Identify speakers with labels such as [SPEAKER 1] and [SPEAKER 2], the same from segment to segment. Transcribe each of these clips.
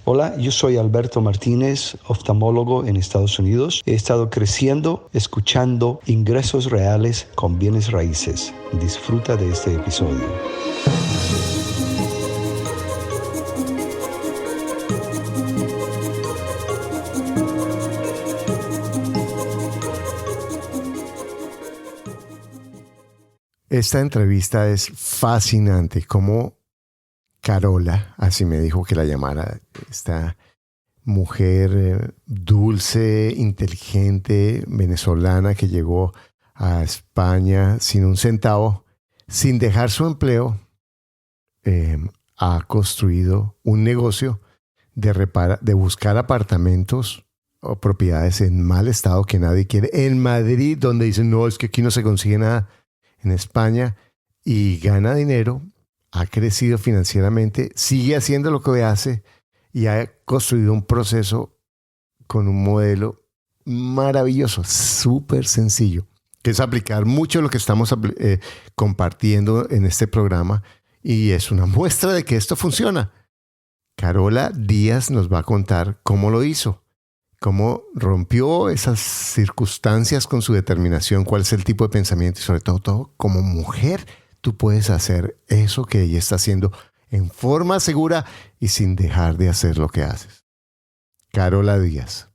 [SPEAKER 1] Hola, yo soy Alberto Martínez, oftalmólogo en Estados Unidos. He estado creciendo, escuchando Ingresos Reales con Bienes Raíces. Disfruta de este episodio.
[SPEAKER 2] Esta entrevista es fascinante, como Carola, así me dijo que la llamara, esta mujer dulce, inteligente, venezolana que llegó a España sin un centavo, sin dejar su empleo, ha construido un negocio de buscar apartamentos o propiedades en mal estado que nadie quiere. En Madrid, donde dicen, no, es que aquí no se consigue nada. En España, y gana dinero, ha crecido financieramente, sigue haciendo lo que hace y ha construido un proceso con un modelo maravilloso, súper sencillo, que es aplicar mucho lo que estamos compartiendo en este programa, y es una muestra de que esto funciona. Carola Díaz nos va a contar cómo lo hizo, cómo rompió esas circunstancias con su determinación, cuál es el tipo de pensamiento y sobre todo como mujer tú puedes hacer eso que ella está haciendo en forma segura y sin dejar de hacer lo que haces. Carola Díaz.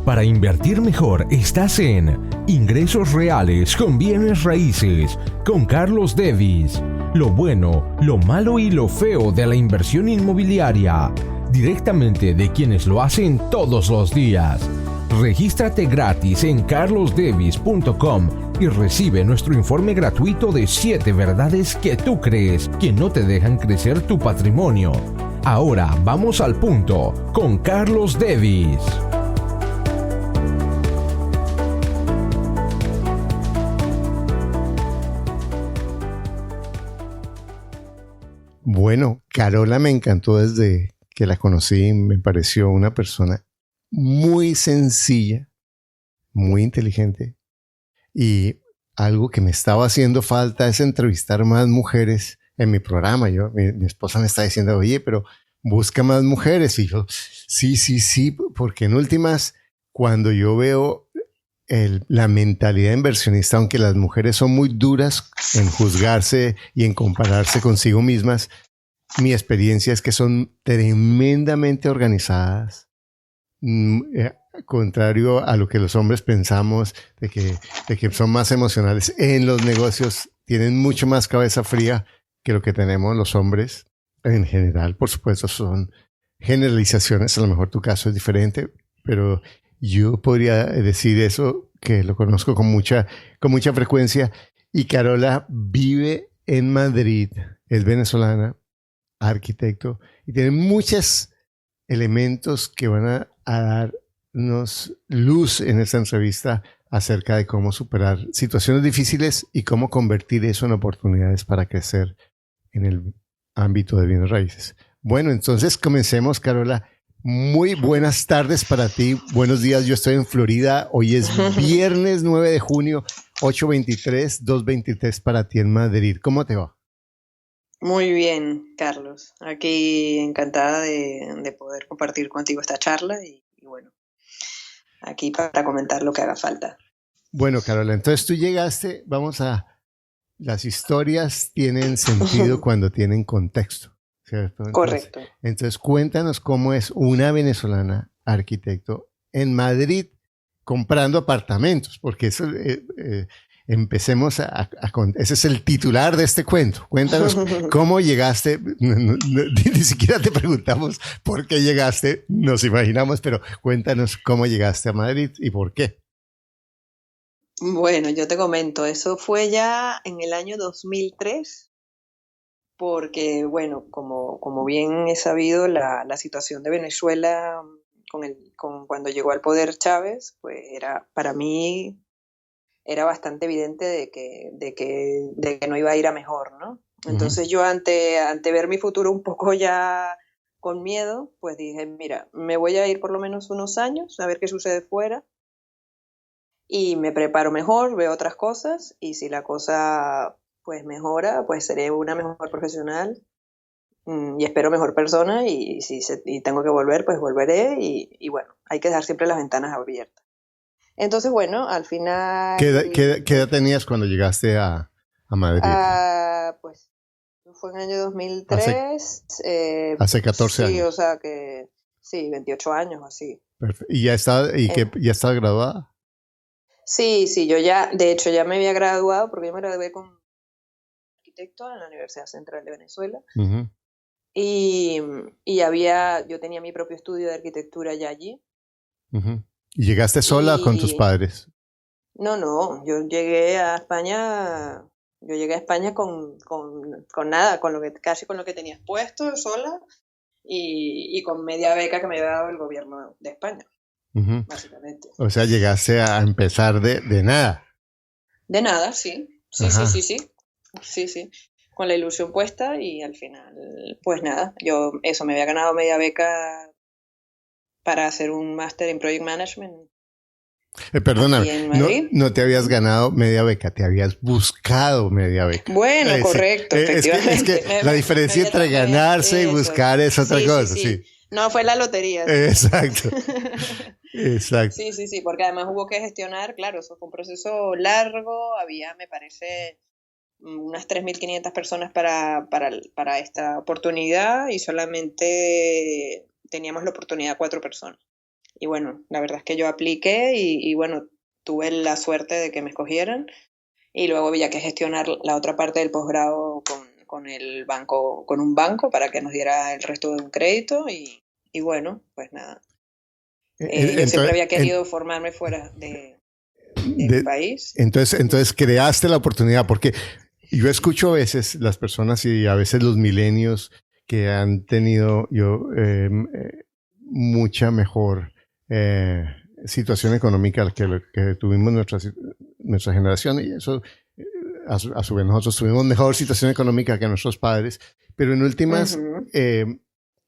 [SPEAKER 3] Para invertir mejor estás en Ingresos Reales con Bienes Raíces con Carlos Davis. Lo bueno, lo malo y lo feo de la inversión inmobiliaria, directamente de quienes lo hacen todos los días. Regístrate gratis en carlosdavis.com y recibe nuestro informe gratuito de 7 verdades que tú crees que no te dejan crecer tu patrimonio. Ahora vamos al punto con Carlos Davis.
[SPEAKER 2] Bueno, Carola me encantó desde que la conocí. Me pareció una persona muy sencilla, muy inteligente, y algo que me estaba haciendo falta es entrevistar más mujeres en mi programa. Mi esposa me está diciendo, oye, pero busca más mujeres. Y yo, sí, porque en últimas, cuando yo veo la mentalidad inversionista, aunque las mujeres son muy duras en juzgarse y en compararse consigo mismas, mi experiencia es que son tremendamente organizadas, contrario a lo que los hombres pensamos, de que son más emocionales. En los negocios tienen mucho más cabeza fría que lo que tenemos los hombres en general. Por supuesto, son generalizaciones, a lo mejor tu caso es diferente, pero yo podría decir eso, que lo conozco con mucha frecuencia. Y Carola vive en Madrid, es venezolana, arquitecto, y tiene muchos elementos que van a darnos luz en esta entrevista acerca de cómo superar situaciones difíciles y cómo convertir eso en oportunidades para crecer en el ámbito de bienes raíces. Bueno, entonces comencemos, Carola. Muy buenas tardes para ti. Buenos días, yo estoy en Florida. Hoy es viernes 9 de junio, 8:23, 2:23 para ti en Madrid. ¿Cómo te va?
[SPEAKER 4] Muy bien, Carlos. Aquí encantada de poder compartir contigo esta charla y bueno, aquí para comentar lo que haga falta.
[SPEAKER 2] Bueno, Carola, entonces tú llegaste, las historias tienen sentido cuando tienen contexto, ¿cierto?
[SPEAKER 4] Correcto.
[SPEAKER 2] Entonces cuéntanos cómo es una venezolana arquitecto en Madrid comprando apartamentos, porque eso, empecemos ese es el titular de este cuento. Cuéntanos cómo llegaste. Ni siquiera te preguntamos por qué llegaste, nos imaginamos, pero cuéntanos cómo llegaste a Madrid y por qué.
[SPEAKER 4] Bueno, yo te comento, eso fue ya en el año 2003, porque bueno, como bien he sabido, la situación de Venezuela cuando llegó al poder Chávez, pues para mí era bastante evidente de que no iba a ir a mejor, ¿no? Entonces yo ante ver mi futuro un poco ya con miedo, pues dije, mira, me voy a ir por lo menos unos años a ver qué sucede fuera y me preparo mejor, veo otras cosas y si la cosa pues mejora, pues seré una mejor profesional y espero mejor persona, y si y tengo que volver, pues volveré, y bueno, hay que dejar siempre las ventanas abiertas. Entonces, bueno, al final...
[SPEAKER 2] ¿Qué edad tenías cuando llegaste a Madrid?
[SPEAKER 4] Pues fue en el año 2003.
[SPEAKER 2] Hace 14 años.
[SPEAKER 4] Sí, o sea que sí, 28 años así.
[SPEAKER 2] Perfecto. ¿Y ya estás graduada?
[SPEAKER 4] Sí, yo ya, de hecho ya me había graduado, porque yo me gradué como arquitecto en la Universidad Central de Venezuela.
[SPEAKER 2] Uh-huh.
[SPEAKER 4] Y yo tenía mi propio estudio de arquitectura ya allí.
[SPEAKER 2] Uh-huh. ¿Y llegaste sola o con tus padres?
[SPEAKER 4] No, yo llegué a España con nada, casi con lo que tenía puesto, sola, y con media beca que me había dado el gobierno de España, uh-huh, básicamente.
[SPEAKER 2] O sea, llegaste a empezar de nada.
[SPEAKER 4] De nada, sí. Sí. Con la ilusión puesta, y al final, pues nada, yo me había ganado media beca para hacer un máster en Project Management.
[SPEAKER 2] Perdóname, no te habías ganado media beca, te habías buscado media beca.
[SPEAKER 4] Bueno, correcto, efectivamente.
[SPEAKER 2] Es que la diferencia entre ganarse y buscar es otra cosa. Sí.
[SPEAKER 4] No, fue la lotería.
[SPEAKER 2] Exacto. Exacto.
[SPEAKER 4] Sí, porque además hubo que gestionar, claro, eso fue un proceso largo, había, me parece, unas 3.500 personas para esta oportunidad, y solamente teníamos la oportunidad 4 personas. Y bueno, la verdad es que yo apliqué y bueno, tuve la suerte de que me escogieran, y luego había que gestionar la otra parte del posgrado con el banco, con un banco, para que nos diera el resto de un crédito, y bueno, pues nada. Yo siempre había querido formarme fuera del país.
[SPEAKER 2] Entonces creaste la oportunidad, porque yo escucho a veces las personas y a veces los milenios que han tenido mucha mejor situación económica que tuvimos nuestra generación, y eso a su vez nosotros tuvimos mejor situación económica que nuestros padres, pero en últimas uh-huh,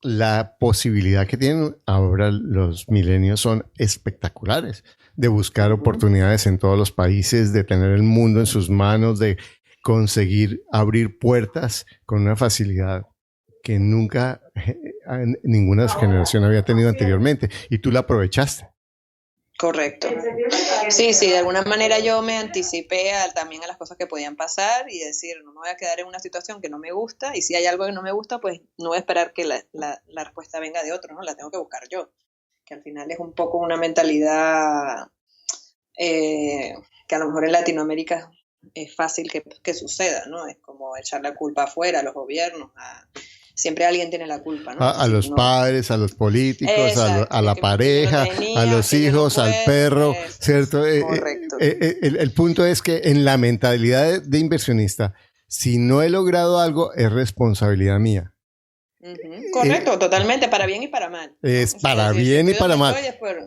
[SPEAKER 2] la posibilidad que tienen ahora los milenios son espectaculares, de buscar oportunidades en todos los países, de tener el mundo en sus manos, de conseguir abrir puertas con una facilidad que nunca ninguna generación había tenido anteriormente, y tú la aprovechaste.
[SPEAKER 4] Correcto. Sí, de alguna manera yo me anticipé también a las cosas que podían pasar, y decir, no me voy a quedar en una situación que no me gusta, y si hay algo que no me gusta, pues no voy a esperar que la respuesta venga de otro, ¿no? La tengo que buscar yo, que al final es un poco una mentalidad que a lo mejor en Latinoamérica es fácil que suceda, ¿no? Es como echar la culpa afuera, a los gobiernos, siempre alguien tiene la culpa, ¿no?
[SPEAKER 2] A los padres, a los políticos, exacto, a la pareja, a los hijos, al perro, ¿cierto?
[SPEAKER 4] Correcto.
[SPEAKER 2] El punto es que en la mentalidad de inversionista, si no he logrado algo, es responsabilidad mía.
[SPEAKER 4] Uh-huh. Correcto, totalmente, para bien y para mal.
[SPEAKER 2] Es para bien y para mal.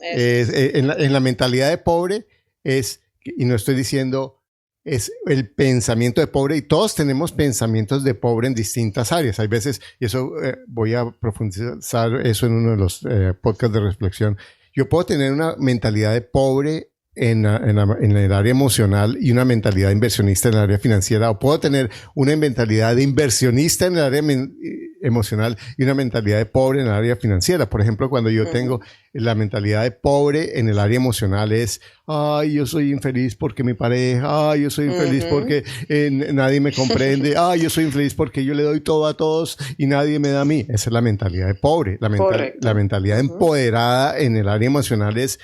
[SPEAKER 2] En la mentalidad de pobre y no estoy diciendo... es el pensamiento de pobre, y todos tenemos pensamientos de pobre en distintas áreas. Hay veces, y eso voy a profundizar eso en uno de los podcasts de reflexión, yo puedo tener una mentalidad de pobre en el área emocional y una mentalidad de inversionista en el área financiera, o puedo tener una mentalidad de inversionista en el área emocional y una mentalidad de pobre en el área financiera. Por ejemplo, cuando yo tengo la mentalidad de pobre en el área emocional es, ay, yo soy infeliz porque mi pareja, ay, yo soy infeliz porque nadie me comprende, ay, yo soy infeliz porque yo le doy todo a todos y nadie me da a mí. Esa es la mentalidad de pobre. La mentalidad empoderada en el área emocional es,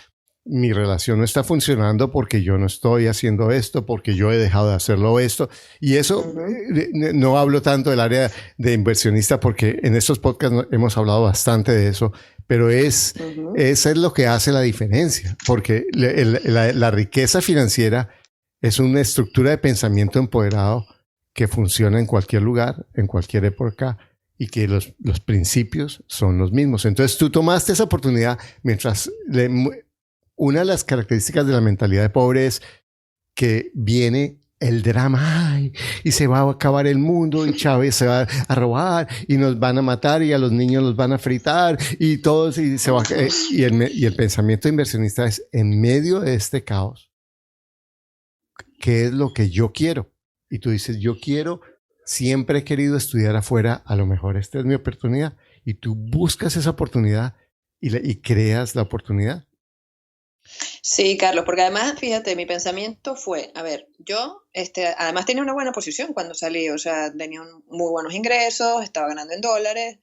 [SPEAKER 2] mi relación no está funcionando porque yo no estoy haciendo esto, porque yo he dejado de hacerlo esto. Y eso, no hablo tanto del área de inversionista, porque en estos podcasts hemos hablado bastante de eso, pero eso es lo que hace la diferencia, porque la riqueza financiera es una estructura de pensamiento empoderado que funciona en cualquier lugar, en cualquier época, y que los principios son los mismos. Entonces tú tomaste esa oportunidad mientras... Una de las características de la mentalidad de pobre es que viene el drama, ay, y se va a acabar el mundo, y Chávez se va a robar, y nos van a matar, y a los niños los van a fritar, y todos, y se va y el pensamiento inversionista es, en medio de este caos, ¿qué es lo que yo quiero? Y tú dices, yo quiero siempre he querido estudiar afuera, a lo mejor esta es mi oportunidad, y tú buscas esa oportunidad y creas la oportunidad.
[SPEAKER 4] Sí, Carlos, porque además, fíjate, mi pensamiento fue, a ver, yo además tenía una buena posición cuando salí, o sea, tenía muy buenos ingresos, estaba ganando en dólares,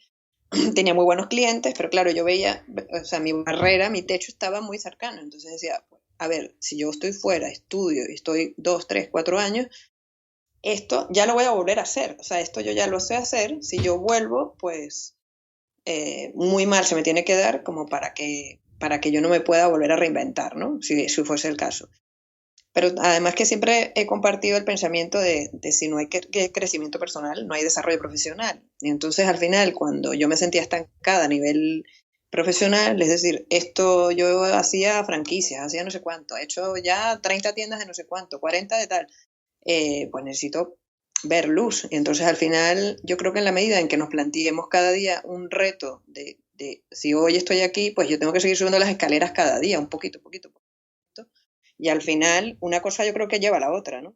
[SPEAKER 4] tenía muy buenos clientes, pero claro, yo veía, o sea, mi barrera, mi techo estaba muy cercano, entonces decía, a ver, si yo estoy fuera, estudio y estoy 2, 3, 4 años, esto ya lo voy a volver a hacer, o sea, esto yo ya lo sé hacer, si yo vuelvo, pues muy mal se me tiene que dar como para que yo no me pueda volver a reinventar, ¿no? Si fuese el caso. Pero además que siempre he compartido el pensamiento de si no hay crecimiento personal, no hay desarrollo profesional. Y entonces al final, cuando yo me sentía estancada a nivel profesional, es decir, esto yo hacía franquicias, hacía no sé cuánto, he hecho ya 30 tiendas de no sé cuánto, 40 de tal, pues necesito ver luz. Y entonces al final yo creo que en la medida en que nos planteemos cada día un reto de si hoy estoy aquí, pues yo tengo que seguir subiendo las escaleras cada día, un poquito. Y al final, una cosa yo creo que lleva a la otra, ¿no?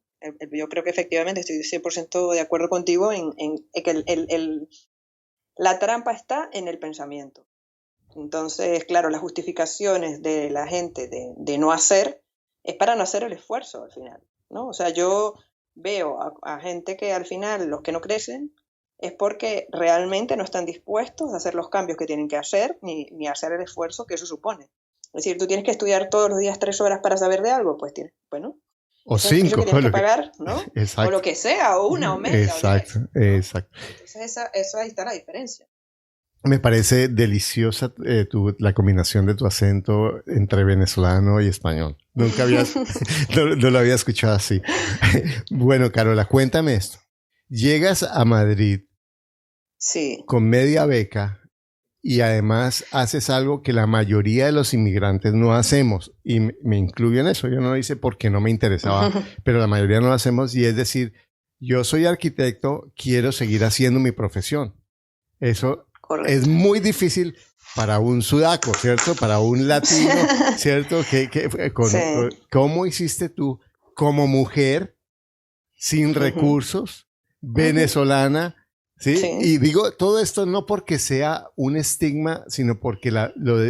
[SPEAKER 4] Yo creo que efectivamente estoy 100% de acuerdo contigo en que la trampa está en el pensamiento. Entonces, claro, las justificaciones de la gente de no hacer es para no hacer el esfuerzo al final, ¿no? O sea, yo veo a gente que al final, los que no crecen, es porque realmente no están dispuestos a hacer los cambios que tienen que hacer ni a hacer el esfuerzo que eso supone. Es decir, tú tienes que estudiar todos los días 3 horas para saber de algo, pues tienes, bueno,
[SPEAKER 2] o 5,
[SPEAKER 4] que tienes que pagar, ¿no?
[SPEAKER 2] Exacto.
[SPEAKER 4] O lo que sea, o una, o media.
[SPEAKER 2] Exacto,
[SPEAKER 4] o 10, ¿no?
[SPEAKER 2] exacto.
[SPEAKER 4] Entonces eso ahí está la diferencia.
[SPEAKER 2] Me parece deliciosa la combinación de tu acento entre venezolano y español. Nunca no lo había escuchado así. Bueno, Carola, cuéntame esto. Llegas a Madrid
[SPEAKER 4] sí.
[SPEAKER 2] con media beca y además haces algo que la mayoría de los inmigrantes no hacemos. Y me incluyo en eso. Yo no lo hice porque no me interesaba, pero la mayoría no lo hacemos. Y es decir, yo soy arquitecto, quiero seguir haciendo mi profesión. Eso correcto. Es muy difícil para un sudaco, ¿cierto? Para un latino, ¿cierto? ¿Cómo hiciste tú como mujer, sin recursos, venezolana? ¿Sí? Sí. Y digo todo esto no porque sea un estigma, sino porque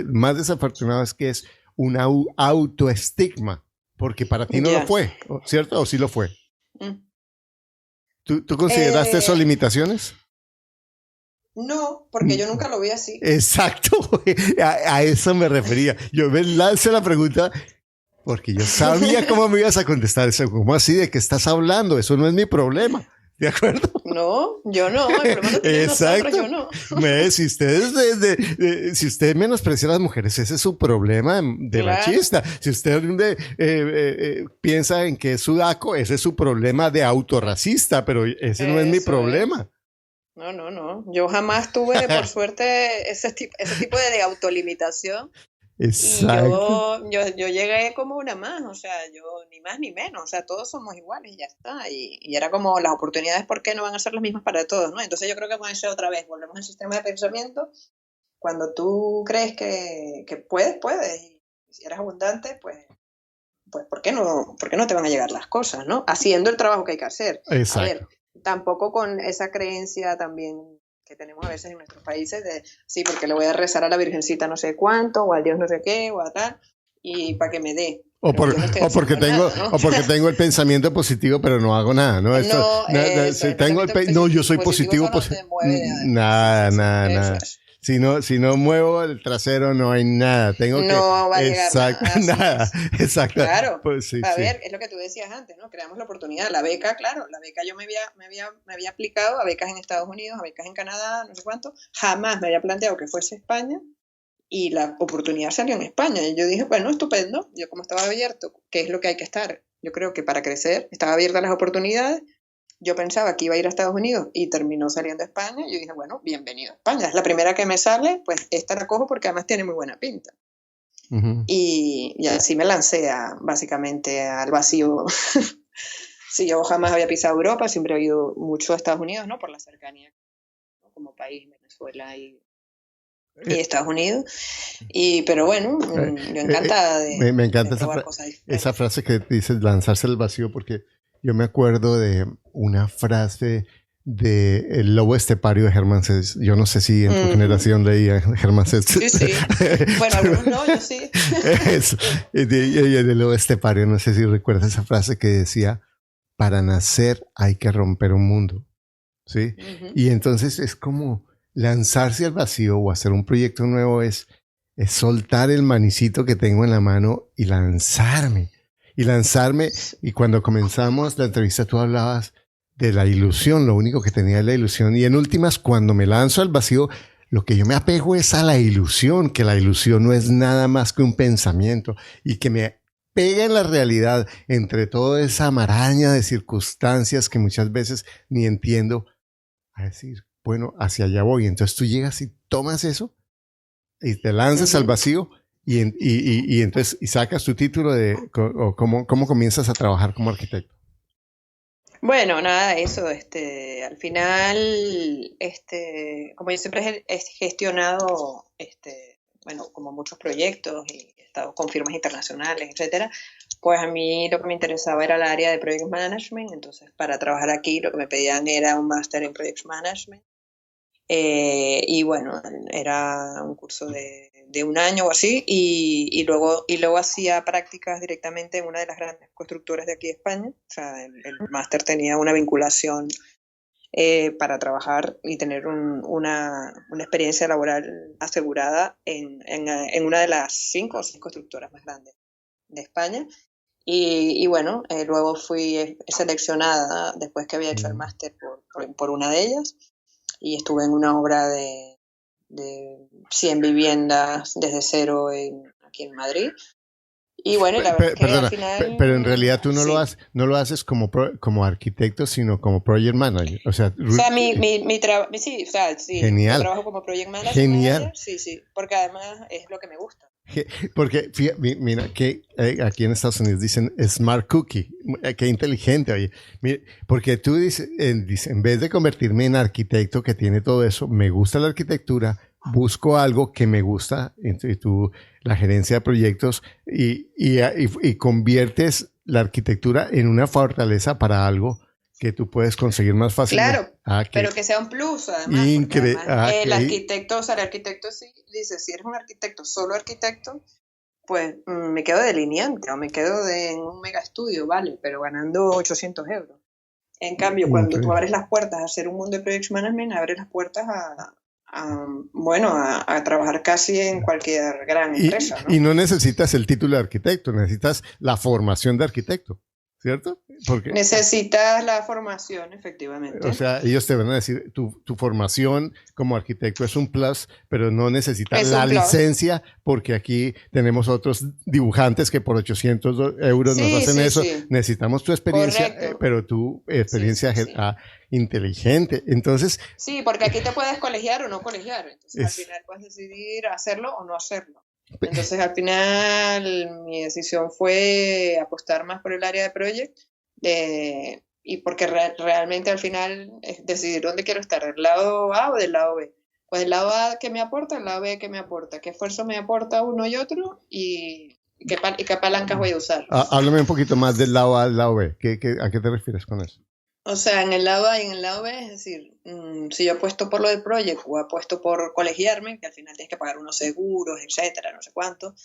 [SPEAKER 2] más desafortunado es que es un autoestigma, porque para ti no lo fue, ¿cierto? ¿O sí lo fue? ¿Tú consideraste esas limitaciones?
[SPEAKER 4] No, porque yo nunca lo vi así.
[SPEAKER 2] Exacto, a eso me refería. Yo me lancé la pregunta porque yo sabía cómo me ibas a contestar eso. ¿Cómo así? ¿De qué estás hablando? Eso no es mi problema. ¿De acuerdo?
[SPEAKER 4] No, yo no. El problema lo tienen nosotros, yo no.
[SPEAKER 2] Si usted menosprecia a las mujeres, ese es su problema de machista. Si usted piensa en que es sudaco, ese es su problema de autorracista, pero ese no es mi problema.
[SPEAKER 4] No. Yo jamás tuve, por suerte, ese tipo de autolimitación.
[SPEAKER 2] Exacto.
[SPEAKER 4] Y yo llegué como una más, o sea, yo ni más ni menos, o sea, todos somos iguales y ya está. Y era como las oportunidades, ¿por qué no van a ser las mismas para todos, no? Entonces yo creo que con eso otra vez volvemos al sistema de pensamiento. Cuando tú crees que puedes. Y si eres abundante, pues ¿por qué no te van a llegar las cosas, no? Haciendo el trabajo que hay que hacer.
[SPEAKER 2] Exacto.
[SPEAKER 4] A ver, tampoco con esa creencia también que tenemos a veces en nuestros países de sí, porque le voy a rezar a la Virgencita no sé cuánto, o al Dios no sé qué, o a tal, y para que me dé.
[SPEAKER 2] Porque tengo el pensamiento positivo, pero no hago nada, ¿no? Yo soy positivo. Nada. Si no muevo el trasero, no hay nada.
[SPEAKER 4] No va a llegar
[SPEAKER 2] nada. Exacto.
[SPEAKER 4] Claro.
[SPEAKER 2] Pues sí,
[SPEAKER 4] a ver, es lo que tú decías antes, ¿no? Creamos la oportunidad. La beca, claro, yo me había aplicado a becas en Estados Unidos, a becas en Canadá, no sé cuánto. Jamás me había planteado que fuese España y la oportunidad salió en España. Y yo dije, bueno, estupendo. Yo como estaba abierto, ¿qué es lo que hay que estar? Yo creo que para crecer estaba abierta a las oportunidades. Yo pensaba que iba a ir a Estados Unidos y terminó saliendo a España. Y yo dije, bueno, bienvenido a España. Es la primera que me sale, pues esta la cojo porque además tiene muy buena pinta. Uh-huh. Y así me lancé básicamente al vacío. Sí, yo jamás había pisado Europa, siempre he ido mucho a Estados Unidos, ¿no? Por la cercanía, ¿no? Como país, Venezuela y Estados Unidos. Pero bueno, yo encantada
[SPEAKER 2] me encanta
[SPEAKER 4] de probar cosas diferentes.
[SPEAKER 2] Esa frase que dices, lanzarse al vacío, porque yo me acuerdo de una frase de El lobo estepario de Hermann Hesse. Yo no sé si en tu generación leía Hermann Hesse.
[SPEAKER 4] Sí. Bueno, algunos no, yo sí.
[SPEAKER 2] El lobo estepario, no sé si recuerdas esa frase que decía, para nacer hay que romper un mundo. ¿Sí? Y entonces es como lanzarse al vacío o hacer un proyecto nuevo es soltar el manicito que tengo en la mano y lanzarme. Y cuando comenzamos la entrevista tú hablabas de la ilusión, lo único que tenía es la ilusión. Y en últimas, cuando me lanzo al vacío, lo que yo me apego es a la ilusión, que la ilusión no es nada más que un pensamiento y que me pega en la realidad entre toda esa maraña de circunstancias que muchas veces ni entiendo, a decir, bueno, hacia allá voy. Entonces tú llegas y tomas eso y te lanzas al vacío y entonces y sacas tu título de cómo comienzas a trabajar como arquitecto.
[SPEAKER 4] Bueno, nada, eso, al final, como yo siempre he gestionado, bueno, como muchos proyectos y he estado con firmas internacionales, etcétera, pues a mí lo que me interesaba era el área de Project Management. Entonces para trabajar aquí lo que me pedían era un máster en Project Management. Y bueno, era un curso de un año o así, y luego hacía prácticas directamente en una de las grandes constructoras de aquí de España. O sea, el máster tenía una vinculación para trabajar y tener una experiencia laboral asegurada en una de las 5 o 6 constructoras más grandes de España. Y bueno, luego fui seleccionada después que había hecho el máster por una de ellas, y estuve en una obra de 100 viviendas desde cero aquí en Madrid. Y bueno, la verdad es que al final...
[SPEAKER 2] Pero en realidad tú no lo haces como arquitecto, sino como project manager. O sea,
[SPEAKER 4] mi trabajo... Sí, o sea, sí.
[SPEAKER 2] Genial.
[SPEAKER 4] Yo trabajo como project manager.
[SPEAKER 2] Genial.
[SPEAKER 4] Sí, porque además es lo que me gusta.
[SPEAKER 2] Porque, mira, que aquí en Estados Unidos dicen smart cookie. Qué inteligente, oye. Mira, porque tú dices, en vez de convertirme en arquitecto que tiene todo eso, me gusta la arquitectura, busco algo que me gusta, y tú, la gerencia de proyectos, y conviertes la arquitectura en una fortaleza para algo que tú puedes conseguir más fácilmente.
[SPEAKER 4] Claro, pero que sea un plus, además. El arquitecto sí dice, si eres un arquitecto, solo arquitecto, pues me quedo delineante o me quedo en un mega estudio, vale, pero ganando 800 euros. En cambio, cuando tú abres las puertas a hacer un mundo de Project Management, abres las puertas a trabajar casi en cualquier gran empresa, ¿no?
[SPEAKER 2] Y no necesitas el título de arquitecto, necesitas la formación de arquitecto, ¿cierto? Porque
[SPEAKER 4] necesitas la formación, efectivamente.
[SPEAKER 2] O sea, ellos te van a decir, tu formación como arquitecto es un plus, pero no necesitas la licencia, porque aquí tenemos otros dibujantes que por 800 euros nos hacen eso. Sí. Necesitamos tu experiencia, pero tu experiencia inteligente. Entonces...
[SPEAKER 4] Sí, porque aquí te puedes colegiar o no colegiar. Entonces al final puedes decidir hacerlo o no hacerlo. Entonces al final mi decisión fue apostar más por el área de project. Y porque realmente al final es decidir dónde quiero estar, del lado A o del lado B. Pues el lado A que me aporta, el lado B que me aporta, qué esfuerzo me aporta uno y otro, y qué palancas voy a usar.
[SPEAKER 2] Háblame un poquito más del lado A al lado B. ¿A qué te refieres con eso?
[SPEAKER 4] O sea, en el lado A y en el lado B, es decir, si yo apuesto por lo del project o apuesto por colegiarme, que al final tienes que pagar unos seguros, etcétera, no sé cuánto,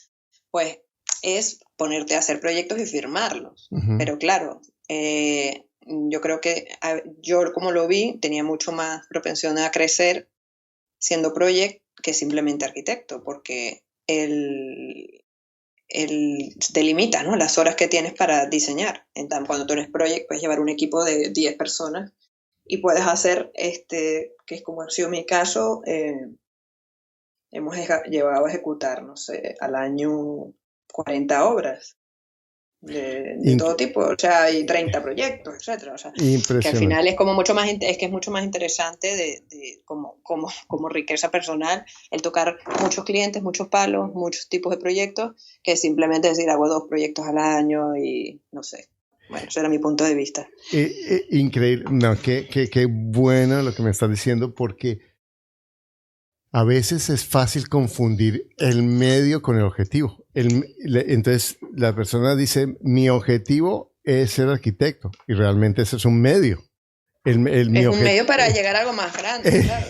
[SPEAKER 4] pues es ponerte a hacer proyectos y firmarlos. Pero claro, yo creo que yo, como lo vi, tenía mucho más propensión a crecer siendo project que simplemente arquitecto, porque te limita, ¿no?, las horas que tienes para diseñar. Entonces, cuando tú eres project, puedes llevar un equipo de 10 personas y puedes hacer, que es como ha sido mi caso, hemos llevado a ejecutar, no sé, al año 40 obras. De todo tipo, o sea, hay 30 proyectos, etcétera. O sea, que al final es como mucho más, es mucho más interesante como riqueza personal el tocar muchos clientes, muchos palos, muchos tipos de proyectos, que simplemente decir hago 2 proyectos al año y no sé. Bueno, ese era mi punto de vista.
[SPEAKER 2] Increíble, no, qué bueno lo que me estás diciendo, porque a veces es fácil confundir el medio con el objetivo. Entonces la persona dice, mi objetivo es ser arquitecto, y realmente ese es un medio. mi
[SPEAKER 4] Es un medio para llegar a algo más grande, claro.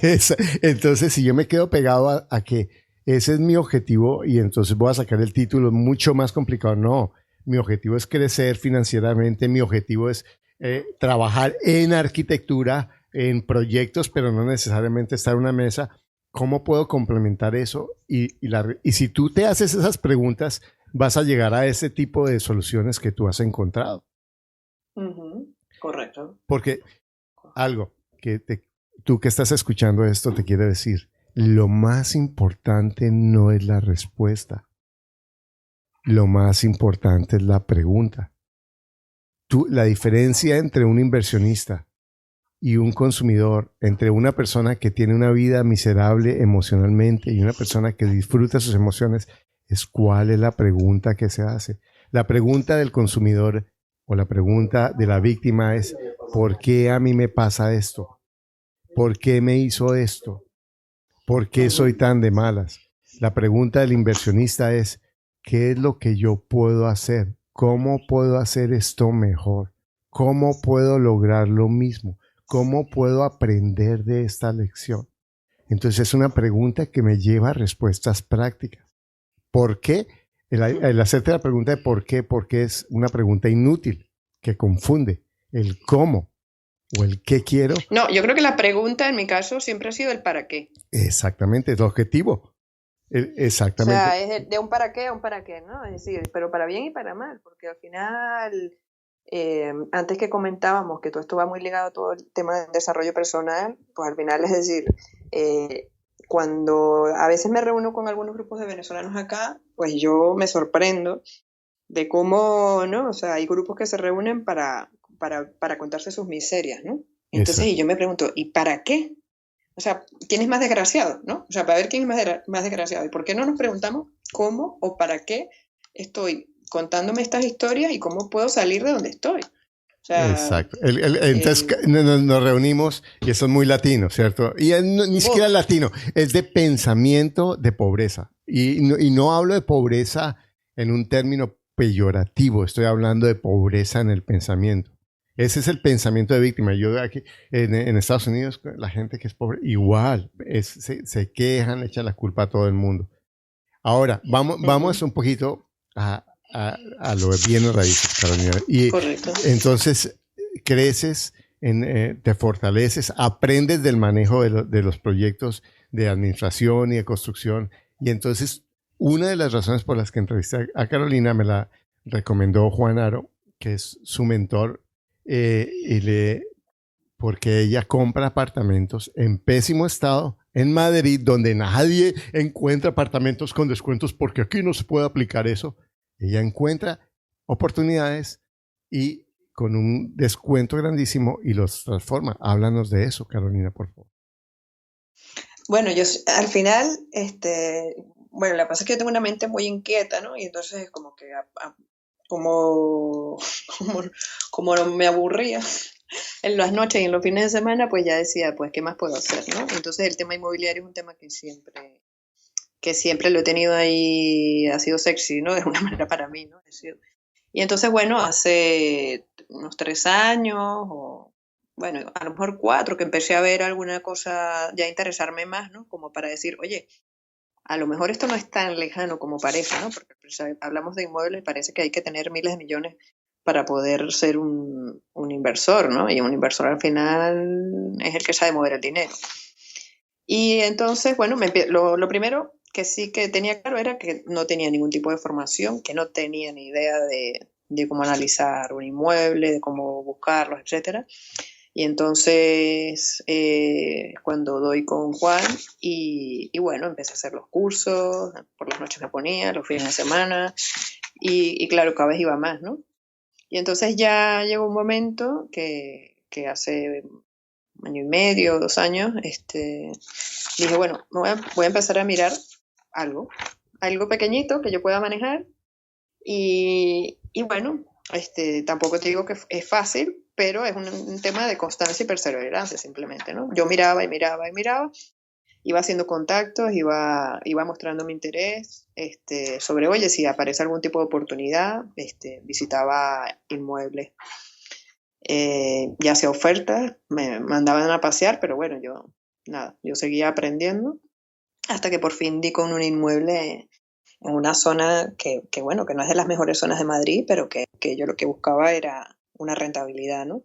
[SPEAKER 2] Entonces, si yo me quedo pegado a que ese es mi objetivo y entonces voy a sacar el título mucho más complicado, no. Mi objetivo es crecer financieramente, mi objetivo es trabajar en arquitectura, en proyectos, pero no necesariamente estar en una mesa. ¿Cómo puedo complementar eso? Y si tú te haces esas preguntas, vas a llegar a ese tipo de soluciones que tú has encontrado.
[SPEAKER 4] Correcto.
[SPEAKER 2] Porque algo que tú que estás escuchando esto te quiere decir, lo más importante no es la respuesta. Lo más importante es la pregunta. La diferencia entre un inversionista y un consumidor, entre una persona que tiene una vida miserable emocionalmente y una persona que disfruta sus emociones, es cuál es la pregunta que se hace. La pregunta del consumidor o la pregunta de la víctima es, ¿por qué a mí me pasa esto? ¿Por qué me hizo esto? ¿Por qué soy tan de malas? La pregunta del inversionista es, ¿qué es lo que yo puedo hacer? ¿Cómo puedo hacer esto mejor? ¿Cómo puedo lograr lo mismo? ¿Cómo puedo aprender de esta lección? Entonces es una pregunta que me lleva a respuestas prácticas. ¿Por qué? El hacerte la pregunta de por qué es una pregunta inútil, que confunde el cómo o el qué quiero.
[SPEAKER 4] No, yo creo que la pregunta en mi caso siempre ha sido el para qué.
[SPEAKER 2] Exactamente, es el objetivo. Exactamente.
[SPEAKER 4] O sea, es de un para qué a un para qué, ¿no? Es decir, pero para bien y para mal, porque al final, antes que comentábamos que todo esto va muy ligado a todo el tema del desarrollo personal, pues al final es decir, cuando a veces me reúno con algunos grupos de venezolanos acá, pues yo me sorprendo de cómo, ¿no? O sea, hay grupos que se reúnen para contarse sus miserias, ¿no? Entonces, y yo me pregunto, ¿y para qué? O sea, ¿quién es más desgraciado, no? O sea, para ver quién es más desgraciado. ¿Y por qué no nos preguntamos cómo o para qué estoy contándome estas historias y cómo puedo salir de donde estoy? O sea,
[SPEAKER 2] exacto. Entonces nos reunimos y eso es muy latino, ¿cierto? Y ni siquiera latino, es de pensamiento de pobreza. Y no hablo de pobreza en un término peyorativo, estoy hablando de pobreza en el pensamiento. Ese es el pensamiento de víctima. Yo aquí en Estados Unidos, la gente que es pobre, igual, se quejan, le echan la culpa a todo el mundo. Ahora, vamos un poquito a lo de bienes raíces, Carolina. Y
[SPEAKER 4] correcto.
[SPEAKER 2] Entonces, creces, te fortaleces, aprendes del manejo de los proyectos de administración y de construcción. Y entonces, una de las razones por las que entrevisté a Carolina me la recomendó Juan Aro, que es su mentor, porque ella compra apartamentos en pésimo estado en Madrid, donde nadie encuentra apartamentos con descuentos porque aquí no se puede aplicar eso. Ella encuentra oportunidades y con un descuento grandísimo y los transforma. Háblanos de eso, Carolina, por favor.
[SPEAKER 4] Bueno, yo al final, bueno, la cosa es que yo tengo una mente muy inquieta, ¿no? Y entonces como que como me aburría en las noches y en los fines de semana, pues ya decía, pues, ¿qué más puedo hacer, no? Entonces el tema inmobiliario es un tema que siempre lo he tenido ahí, ha sido sexy, ¿no? De alguna manera para mí, ¿no? Y entonces, bueno, hace unos 3 años, o bueno, a lo mejor 4, que empecé a ver alguna cosa, ya interesarme más, ¿no? Como para decir, oye, a lo mejor esto no es tan lejano como parece, ¿no? Porque pues, hablamos de inmuebles, parece que hay que tener miles de millones para poder ser un inversor, ¿no? Y un inversor al final es el que sabe mover el dinero. Y entonces, bueno, lo primero que sí que tenía claro era que no tenía ningún tipo de formación, que no tenía ni idea de cómo analizar un inmueble, de cómo buscarlos, etcétera. Y entonces, cuando doy con Juan, y bueno, empecé a hacer los cursos, por las noches me ponía, los fines de semana, y claro, cada vez iba más, ¿no? Y entonces ya llegó un momento que hace 1 año y medio, 2 años, dije, bueno, voy a empezar a mirar algo pequeñito que yo pueda manejar, y bueno, tampoco te digo que es fácil, pero es un tema de constancia y perseverancia simplemente, ¿no? Yo miraba, iba haciendo contactos, iba mostrando mi interés, sobre, oye, si aparece algún tipo de oportunidad, visitaba inmuebles. ya hacía ofertas, me mandaban a pasear, pero bueno, yo seguía aprendiendo hasta que por fin di con un inmueble en una zona bueno, que no es de las mejores zonas de Madrid, pero que yo lo que buscaba era una rentabilidad, ¿no?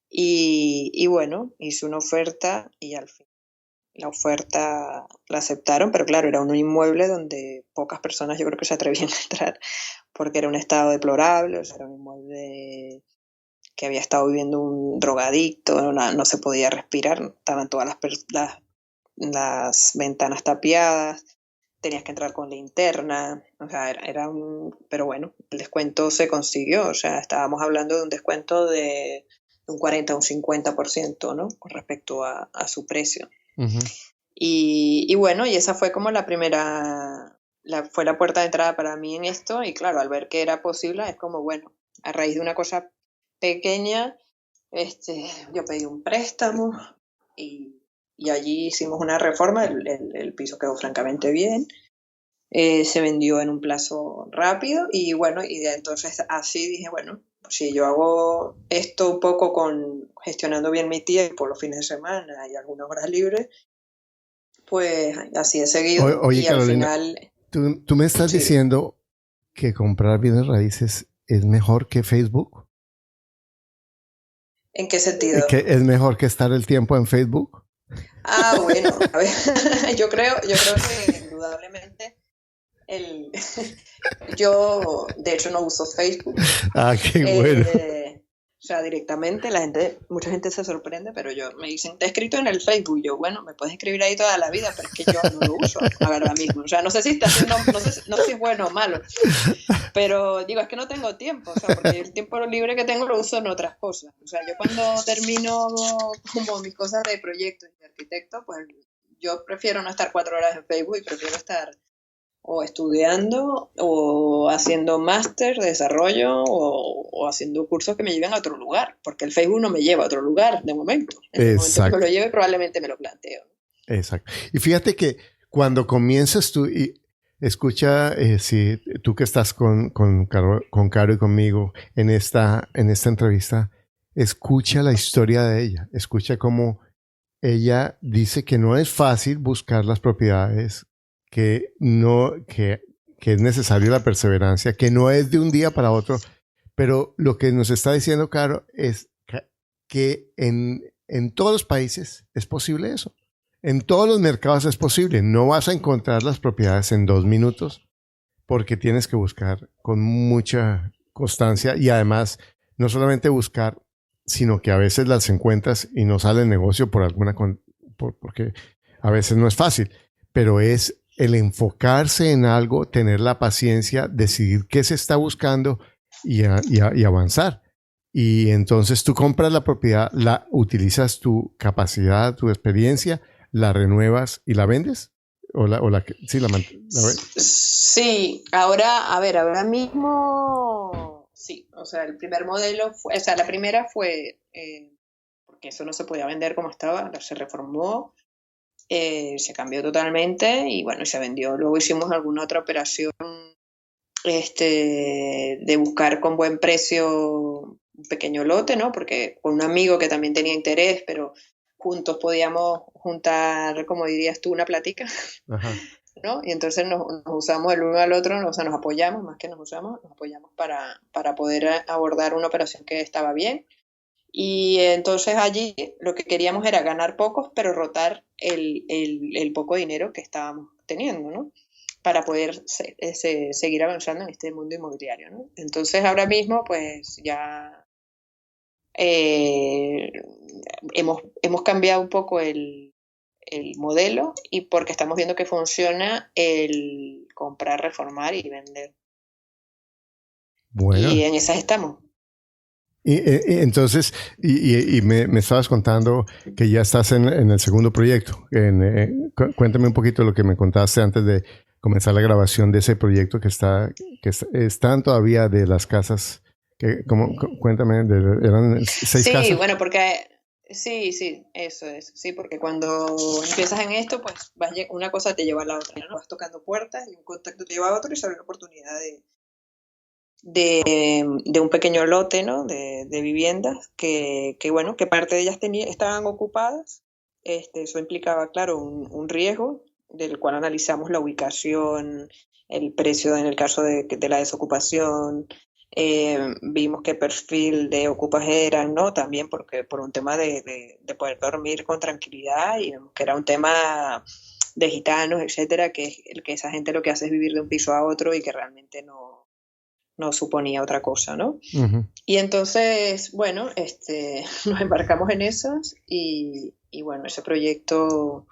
[SPEAKER 4] Y bueno, hice una oferta y al fin la oferta la aceptaron, pero claro, era un inmueble donde pocas personas yo creo que se atrevían a entrar, porque era un estado deplorable, o sea, era un inmueble que había estado viviendo un drogadicto, no se podía respirar, estaban todas las ventanas tapiadas, tenías que entrar con linterna, o sea, pero bueno, el descuento se consiguió, o sea, estábamos hablando de un descuento de un 40 a un 50%, ¿no? Con respecto a su precio.
[SPEAKER 2] Ujú.
[SPEAKER 4] Y bueno, y esa fue como fue la puerta de entrada para mí en esto, y claro, al ver que era posible, es como, bueno, a raíz de una cosa pequeña, yo pedí un préstamo y allí hicimos una reforma, el piso quedó francamente bien, se vendió en un plazo rápido y bueno, entonces así dije, bueno, pues si yo hago esto un poco gestionando bien mi tiempo los fines de semana y algunas horas libres, pues así he seguido
[SPEAKER 2] Oye,
[SPEAKER 4] y al
[SPEAKER 2] Carolina,
[SPEAKER 4] final,
[SPEAKER 2] tú me estás
[SPEAKER 4] sí.
[SPEAKER 2] diciendo que comprar bienes raíces es mejor que Facebook,
[SPEAKER 4] ¿En qué sentido?
[SPEAKER 2] que es mejor que estar el tiempo en Facebook.
[SPEAKER 4] Bueno, a ver, yo creo que indudablemente yo de hecho no uso Facebook.
[SPEAKER 2] Ah, qué bueno.
[SPEAKER 4] O sea, directamente mucha gente se sorprende, pero me dicen, te he escrito en el Facebook. Yo, bueno, me puedes escribir ahí toda la vida, pero es que yo no lo uso ahora mismo. O sea, no sé si no sé si es bueno o malo, pero digo, es que no tengo tiempo, o sea, porque el tiempo libre que tengo lo uso en otras cosas. O sea, yo cuando termino como mis cosas de proyecto y de arquitecto, pues yo prefiero no estar 4 horas en Facebook y prefiero estar o estudiando o haciendo máster de desarrollo o haciendo cursos que me lleven a otro lugar, porque el Facebook no me lleva a otro lugar de momento. En el momento que me lo lleve probablemente me lo planteo.
[SPEAKER 2] Exacto. Y fíjate que cuando comienzas tú, y escucha, si tú que estás con Caro y conmigo en esta entrevista, escucha la historia de ella, escucha cómo ella dice que no es fácil buscar las propiedades, que es necesario la perseverancia, que no es de un día para otro, pero lo que nos está diciendo Caro es que en todos los países es posible eso. En todos los mercados es posible. No vas a encontrar las propiedades en 2 minutos porque tienes que buscar con mucha constancia y además no solamente buscar, sino que a veces las encuentras y no sale el negocio porque a veces no es fácil, pero es el enfocarse en algo, tener la paciencia, decidir qué se está buscando y avanzar. Y entonces tú compras la propiedad, utilizas tu capacidad, tu experiencia, la renuevas y la vendes.
[SPEAKER 4] Sí, ahora mismo sí, o sea, el primer modelo fue, o sea, la primera fue, porque eso no se podía vender como estaba, se reformó, se cambió totalmente y bueno, se vendió. Luego hicimos alguna otra operación de buscar con buen precio un pequeño lote, ¿no? Porque con un amigo que también tenía interés, pero juntos podíamos juntar, como dirías tú, una platica.
[SPEAKER 2] Ajá.
[SPEAKER 4] ¿No? Y entonces nos usamos el uno al otro, o sea, nos apoyamos, más que nos apoyamos para poder abordar una operación que estaba bien. Y entonces allí lo que queríamos era ganar pocos, pero rotar el poco dinero que estábamos teniendo, ¿no? Para poder seguir avanzando en este mundo inmobiliario, ¿no? Entonces ahora mismo pues ya hemos cambiado un poco el modelo y porque estamos viendo que funciona el comprar, reformar y vender.
[SPEAKER 2] Bueno.
[SPEAKER 4] Y en esas estamos.
[SPEAKER 2] Entonces, me estabas contando que ya estás en el segundo proyecto. Cuéntame un poquito lo que me contaste antes de comenzar la grabación de ese proyecto que están todavía de las casas. Cuéntame, eran 6 casas.
[SPEAKER 4] Sí, bueno, porque sí, eso es. Sí, porque cuando empiezas en esto, pues una cosa te lleva a la otra, ¿no? Vas tocando puertas y un contacto te lleva a otro y sale la oportunidad de un pequeño lote, ¿no? de viviendas bueno, que parte de ellas estaban ocupadas. Eso implicaba, claro, un riesgo del cual analizamos la ubicación, el precio en el caso de la desocupación. Vimos qué perfil de ocupas eran, ¿no? También porque por un tema de poder dormir con tranquilidad, y vemos que era un tema de gitanos, etcétera, que esa gente lo que hace es vivir de un piso a otro y que realmente no suponía otra cosa, ¿no?
[SPEAKER 2] Ujú.
[SPEAKER 4] Y entonces, bueno, nos embarcamos en esas y bueno, ese proyecto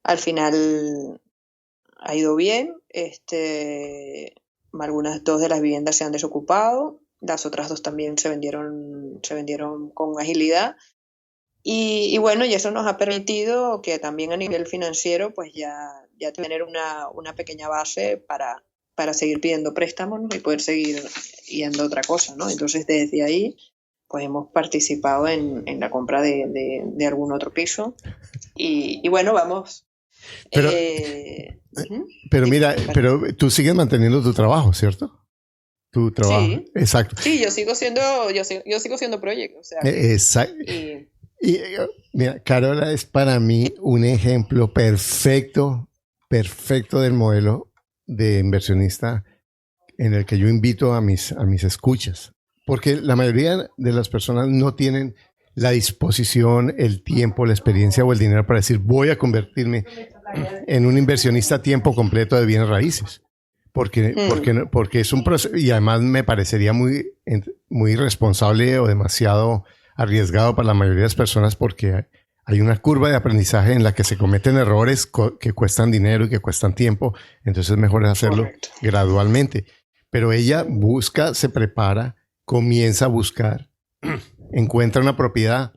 [SPEAKER 4] al final ha ido bien. Algunas 2 de las viviendas se han desocupado, las otras 2 también se vendieron con agilidad. Y bueno, y eso nos ha permitido que también a nivel financiero, pues ya tener una pequeña base para seguir pidiendo préstamos, ¿no? Y poder seguir yendo a otra cosa, ¿no? Entonces, desde ahí, pues hemos participado en la compra de algún otro piso. Y bueno, vamos.
[SPEAKER 2] Pero,
[SPEAKER 4] Ujú.
[SPEAKER 2] pero
[SPEAKER 4] Sí,
[SPEAKER 2] mira,
[SPEAKER 4] vale.
[SPEAKER 2] pero tú sigues manteniendo tu trabajo, ¿cierto? Tu trabajo.
[SPEAKER 4] Sí,
[SPEAKER 2] Exacto.
[SPEAKER 4] sí, yo sigo siendo proyecto, o sea
[SPEAKER 2] Exacto. Y mira, Carola es para mí un ejemplo perfecto del modelo de inversionista en el que yo invito a mis escuchas. Porque la mayoría de las personas no tienen la disposición, el tiempo, la experiencia o el dinero para decir voy a convertirme en un inversionista a tiempo completo de bienes raíces. Porque es un proceso, y además me parecería muy irresponsable o demasiado arriesgado para la mayoría de las personas, porque hay una curva de aprendizaje en la que se cometen errores que cuestan dinero y que cuestan tiempo, entonces es mejor hacerlo
[SPEAKER 4] Correcto.
[SPEAKER 2] gradualmente. Pero ella busca, se prepara, comienza a buscar, encuentra una propiedad,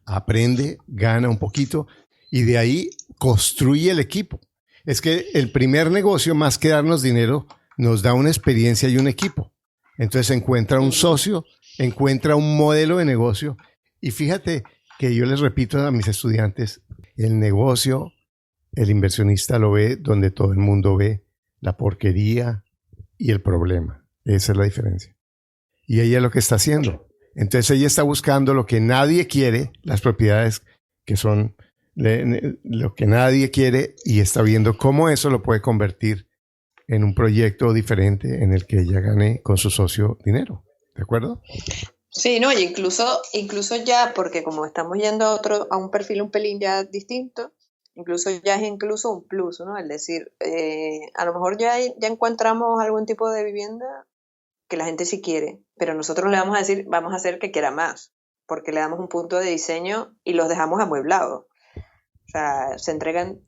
[SPEAKER 2] aprende, gana un poquito y de ahí construye el equipo. Es que el primer negocio, más que darnos dinero, nos da una experiencia y un equipo. Entonces encuentra un socio, encuentra un modelo de negocio. Y fíjate que yo les repito a mis estudiantes, el negocio, el inversionista lo ve donde todo el mundo ve la porquería y el problema. Esa es la diferencia. Y ella es lo que está haciendo. Entonces ella está buscando lo que nadie quiere, las propiedades que son lo que nadie quiere, y está viendo cómo eso lo puede convertir en un proyecto diferente en el que ella gane con su socio dinero. ¿De acuerdo?
[SPEAKER 4] Sí, no, y incluso ya, porque como estamos yendo a un perfil un pelín ya distinto, incluso ya es incluso un plus, ¿no? Es decir, a lo mejor ya encontramos algún tipo de vivienda que la gente sí quiere, pero nosotros le vamos a decir, vamos a hacer que quiera más, porque le damos un punto de diseño y los dejamos amueblados. O sea, se entregan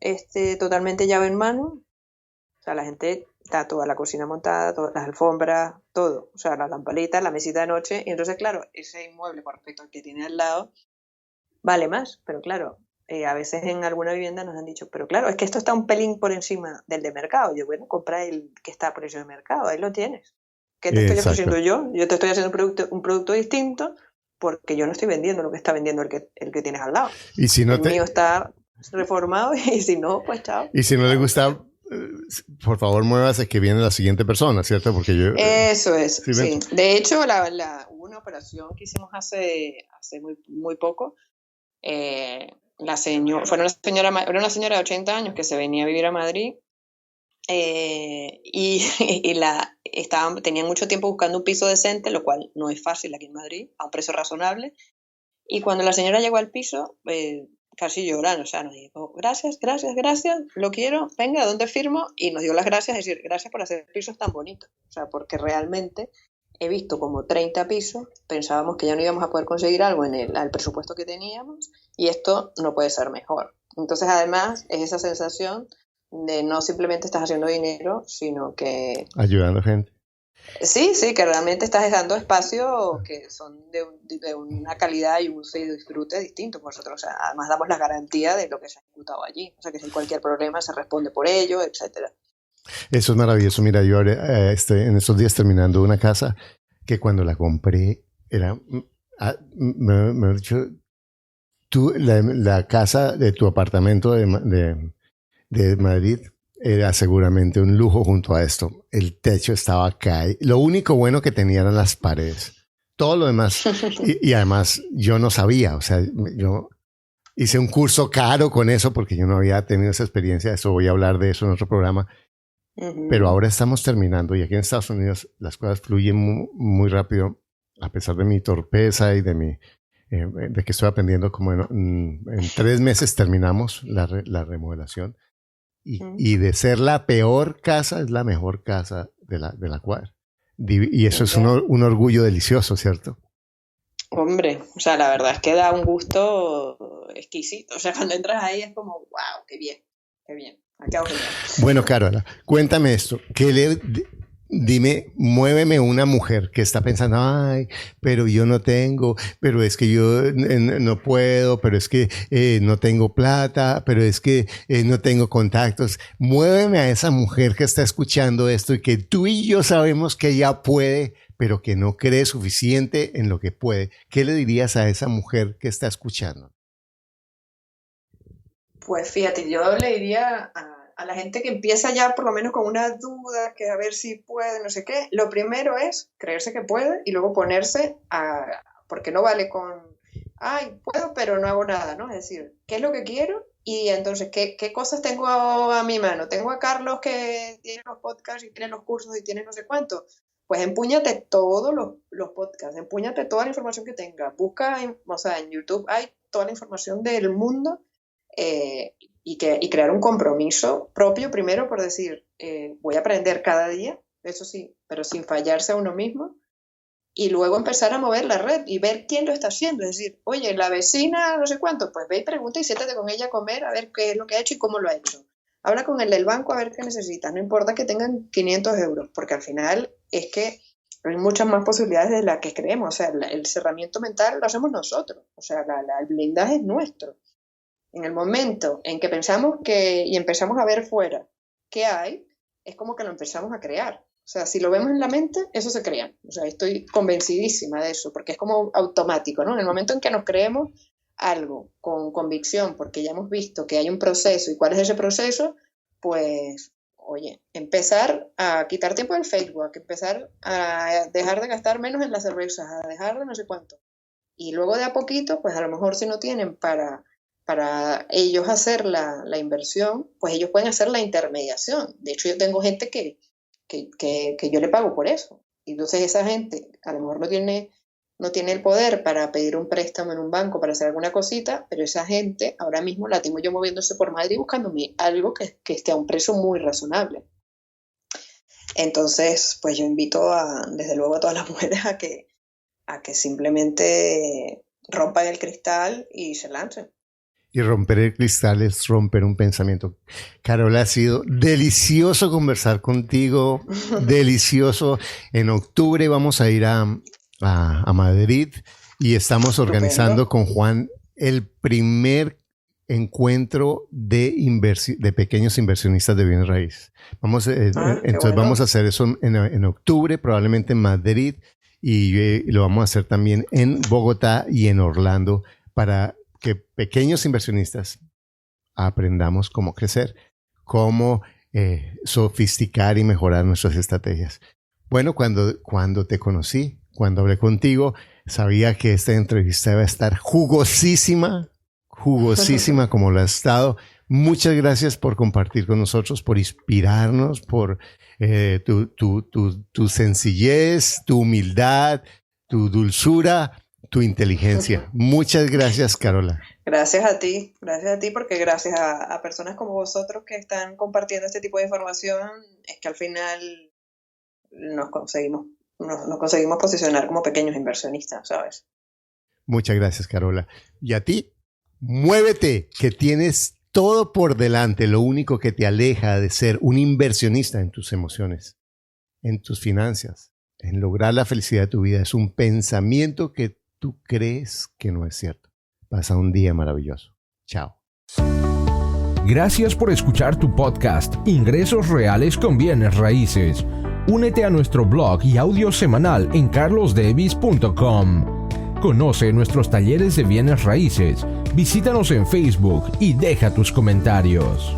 [SPEAKER 4] totalmente llave en mano. O sea, la gente está toda la cocina montada, todas las alfombras, todo. O sea, las lamparitas, la mesita de noche. Y entonces, claro, ese inmueble con respecto al que tiene al lado vale más. Pero claro, a veces en alguna vivienda nos han dicho, pero claro, es que esto está un pelín por encima del de mercado. Yo, bueno, compra el que está por encima del mercado, ahí lo tienes. ¿Qué te estoy ofreciendo yo? Yo te estoy haciendo un producto distinto porque yo no estoy vendiendo lo que está vendiendo el que tienes al lado.
[SPEAKER 2] Y si no
[SPEAKER 4] el mío está reformado y si no, pues chao.
[SPEAKER 2] Y si no le gusta, por favor muévase que viene la siguiente persona, ¿cierto? Porque yo...
[SPEAKER 4] Eso es,
[SPEAKER 2] sí.
[SPEAKER 4] De hecho, hubo una operación que hicimos hace muy poco. Era una señora de 80 años que se venía a vivir a Madrid tenían mucho tiempo buscando un piso decente, lo cual no es fácil aquí en Madrid, a un precio razonable. Y cuando la señora llegó al piso, casi llorando, o sea, nos dijo, gracias, lo quiero, venga, ¿dónde firmo? Y nos dio las gracias, es decir, gracias por hacer pisos tan bonitos. O sea, porque realmente he visto como 30 pisos, pensábamos que ya no íbamos a poder conseguir algo al presupuesto que teníamos, y esto no puede ser mejor. Entonces, además, es esa sensación de no simplemente estás haciendo dinero, sino que...
[SPEAKER 2] ayudando gente.
[SPEAKER 4] Sí, que realmente estás dando espacios que son de una calidad y un uso y disfrute distinto por nosotros. O sea, además damos la garantía de lo que se ha ejecutado allí. O sea, que si hay cualquier problema se responde por ello, etcétera.
[SPEAKER 2] Eso es maravilloso. Mira, yo en estos días terminando una casa que cuando la compré era, me he dicho, la casa de tu apartamento de Madrid era seguramente un lujo junto a esto. El techo estaba acá. Lo único bueno que tenía eran las paredes. Todo lo demás. Y además yo no sabía. O sea, yo hice un curso caro con eso porque yo no había tenido esa experiencia. Eso voy a hablar de eso en otro programa. Pero ahora estamos terminando y aquí en Estados Unidos las cosas fluyen muy rápido, a pesar de mi torpeza y de que estoy aprendiendo. Como en 3 meses terminamos la remodelación y de ser la peor casa es la mejor casa de la cuadra. Y eso es un orgullo delicioso, ¿cierto?
[SPEAKER 4] Hombre, o sea, la verdad es que da un gusto exquisito. O sea, cuando entras ahí es como, wow, qué bien, qué bien.
[SPEAKER 2] Bueno, Carola, cuéntame esto. Dime, muéveme una mujer que está pensando, ay, pero yo no tengo, pero es que yo no puedo, pero es que no tengo plata, pero es que no tengo contactos. Muéveme a esa mujer que está escuchando esto y que tú y yo sabemos que ella puede, pero que no cree suficiente en lo que puede. ¿Qué le dirías a esa mujer que está escuchando?
[SPEAKER 4] Pues fíjate, yo le diría a la gente que empieza ya por lo menos con una duda, que a ver si puede, no sé qué, lo primero es creerse que puede y luego ponerse porque no vale con, ay, puedo pero no hago nada, ¿no? Es decir, ¿qué es lo que quiero? Y entonces, ¿qué cosas tengo a mi mano? Tengo a Carlos que tiene los podcasts y tiene los cursos y tiene no sé cuánto. Pues empúñate todos los podcasts, empúñate toda la información que tenga. Busca, o sea, en YouTube hay toda la información del mundo. Y crear un compromiso propio primero por decir, voy a aprender cada día, eso sí, pero sin fallarse a uno mismo, y luego empezar a mover la red y ver quién lo está haciendo. Es decir, oye, la vecina no sé cuánto, pues ve y pregunta y siéntate con ella a comer a ver qué es lo que ha hecho y cómo lo ha hecho. Habla con el del banco a ver qué necesitas, no importa que tengan 500 euros, porque al final es que hay muchas más posibilidades de las que creemos. O sea, el cerramiento mental lo hacemos nosotros, o sea, el blindaje es nuestro. En el momento en que pensamos y empezamos a ver fuera qué hay, es como que lo empezamos a crear. O sea, si lo vemos en la mente, eso se crea. O sea, estoy convencidísima de eso, porque es como automático, ¿no? En el momento en que nos creemos algo con convicción, porque ya hemos visto que hay un proceso y cuál es ese proceso, pues, oye, empezar a quitar tiempo del Facebook, empezar a dejar de gastar menos en las cervezas, a dejar de no sé cuánto. Y luego de a poquito, pues a lo mejor si no tienen para ellos hacer la inversión, pues ellos pueden hacer la intermediación. De hecho, yo tengo gente que yo le pago por eso. Y entonces esa gente a lo mejor no tiene el poder para pedir un préstamo en un banco para hacer alguna cosita, pero esa gente ahora mismo la tengo yo moviéndose por Madrid buscándome algo que esté a un precio muy razonable. Entonces, pues yo invito desde luego a todas las mujeres a que simplemente rompan el cristal y se lancen.
[SPEAKER 2] Y romper el cristal es romper un pensamiento. Carola, ha sido delicioso conversar contigo, delicioso. En octubre vamos a ir a Madrid y estamos organizando con Juan el primer encuentro de pequeños inversionistas de bienes raíces. Vamos a hacer eso en octubre, probablemente en Madrid, y lo vamos a hacer también en Bogotá y en Orlando para que pequeños inversionistas aprendamos cómo crecer, cómo sofisticar y mejorar nuestras estrategias. Bueno, cuando te conocí, cuando hablé contigo, sabía que esta entrevista iba a estar jugosísima como lo ha estado. Muchas gracias por compartir con nosotros, por inspirarnos, por tu sencillez, tu humildad, tu dulzura, tu inteligencia. Muchas gracias, Carola.
[SPEAKER 4] Gracias a ti porque gracias a personas como vosotros que están compartiendo este tipo de información es que al final nos conseguimos posicionar como pequeños inversionistas, ¿sabes?
[SPEAKER 2] Muchas gracias, Carola. Y a ti, muévete, que tienes todo por delante. Lo único que te aleja de ser un inversionista en tus emociones, en tus finanzas, en lograr la felicidad de tu vida, es un pensamiento que tú crees que no es cierto. Pasa un día maravilloso. Chao.
[SPEAKER 3] Gracias por escuchar tu podcast Ingresos Reales con Bienes Raíces. Únete a nuestro blog y audio semanal en carlosdevis.com. Conoce nuestros talleres de bienes raíces. Visítanos en Facebook y deja tus comentarios.